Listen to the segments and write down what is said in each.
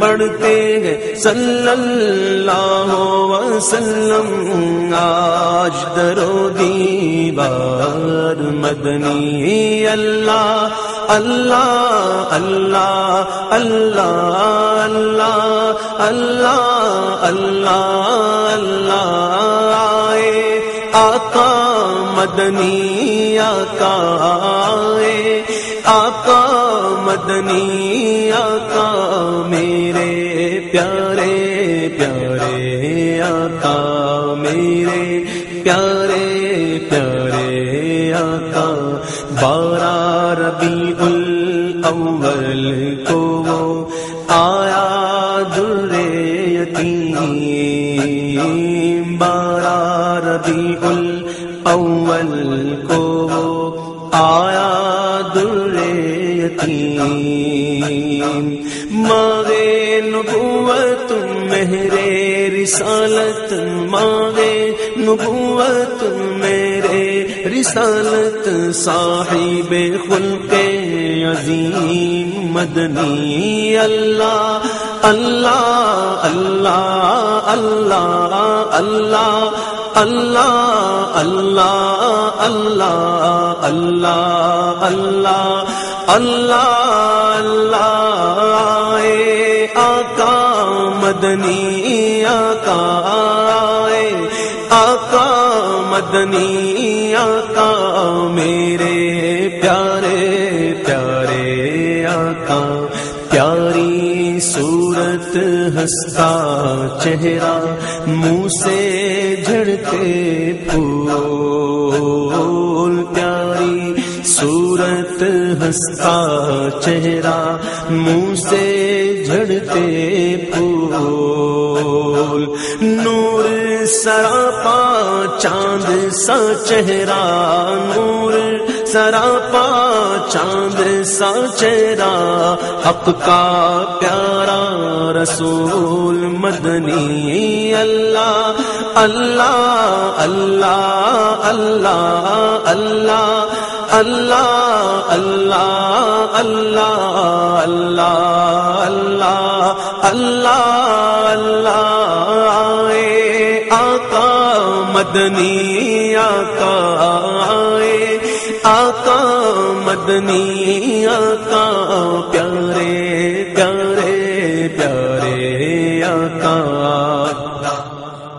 پڑھتے ہیں صلی اللہ وسلم، آج درو دیوار مدنی اللہ اللہ اللہ اللہ اللہ اللہ اللہ اللہ آئے آقا مدنی آقا آئے آقا مدنی آقا میرے پیارے پیارے آقا میرے پیارے پیارے آقا 12 ربیع الاول کو وہ آیا در یتیم، 12 ربیع الاول کو وہ آیا در یتیم، ماہ نبوت مہر رسالت، ماہ نبوت میرے رسالت، صاحب خلق عظیم مدنی اللہ اللہ اللہ اللہ اللہ اللہ اللہ اللہ اللہ اللہ اللہ اے آقا مدنی آقا اے آقا مدنی آقا میرے پیارے پیارے آقا، پیاری صورت ہنستا چہرہ منہ سے جھڑتے پھول، پیاری صورت ہنستا چہرہ منہ سے جھڑتے پھول، نور سراپا چاند سا چہرہ، نور سراپا چاند سا چہرہ، حق کا پیارا رسول مدنی اللہ اللہ اللہ اللہ اللہ اللہ اللہ اللہ اللہ اللہ اللہ اے آقا مدنی آقا اے آقا مدنی آقا، پیارے پیارے پیارے آقا،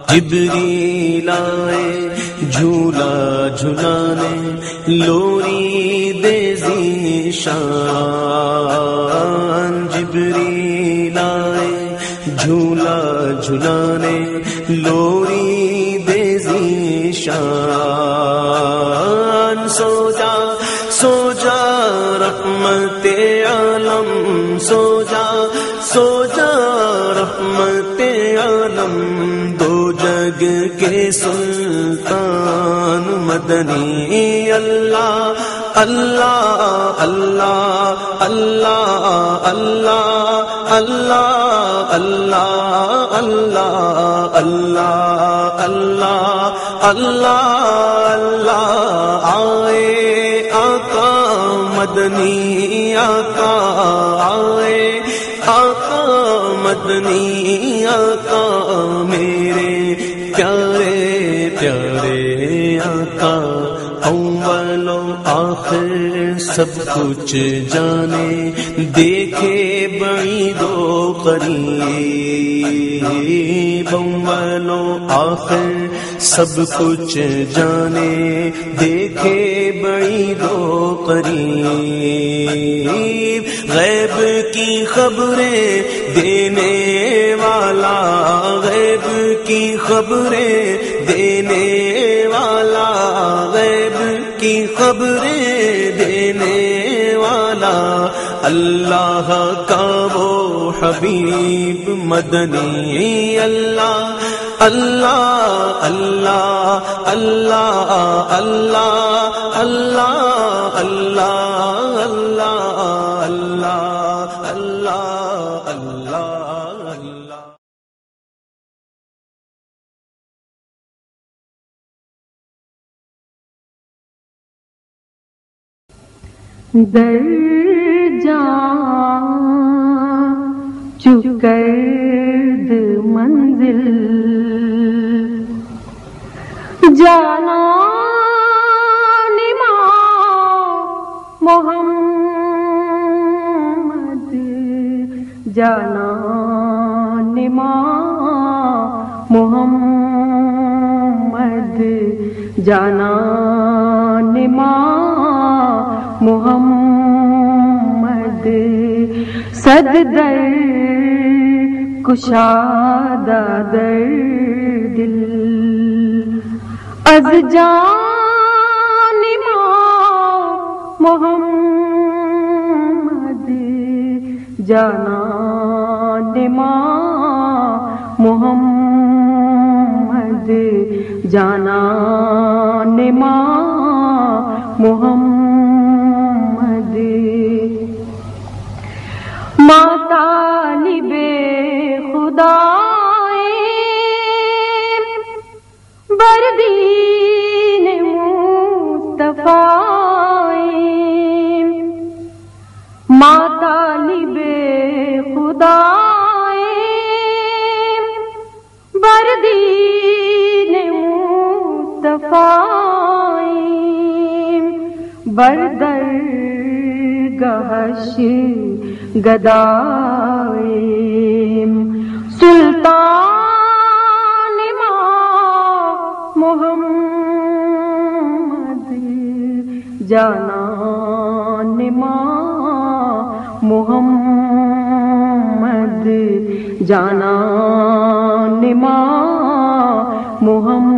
جبریل آئے جھولا جھلانے لوری دے ذیشان، جبریل آئے جھولا جھلانے لوری دے ذیشان، سو جا سو جا رحمت عالم، سو جا سو جا رحمت عالم، دو جگ کے سلطان مدنی اللہ اللہ اللہ اللہ اللہ اللہ اللہ اللہ اللہ اللہ اللہ آئے آقا مدنی آقا آئے آقا مدنی آقا میرے پیارے پیارے آقا، اول و آخر سب کچھ جانے، دیکھے بعید و قریب، اول و آخر سب کچھ جانے، دیکھے بعید و قریب، غیب کی خبریں دینے والا، غیب کی خبریں دینے والا، غیب کی خبریں دینے والا، اللہ کا وہ حبیب مدنی اللہ اللہ اللہ اللہ اللہ اللہ اللہ اللہ اللہ اللہ اللہ۔ در جا چک کرد منزل جانا محمد جانا محمد جانا محمد صد در کشادہ در دل از جان محمد جانا محمد جانا محمد ماں طالب خدا بردین مصطفیٰ ماں طالب خدا بردین مصطفیٰ بردر گہش گدائے سلطان محمد جانا محمد جانا محمد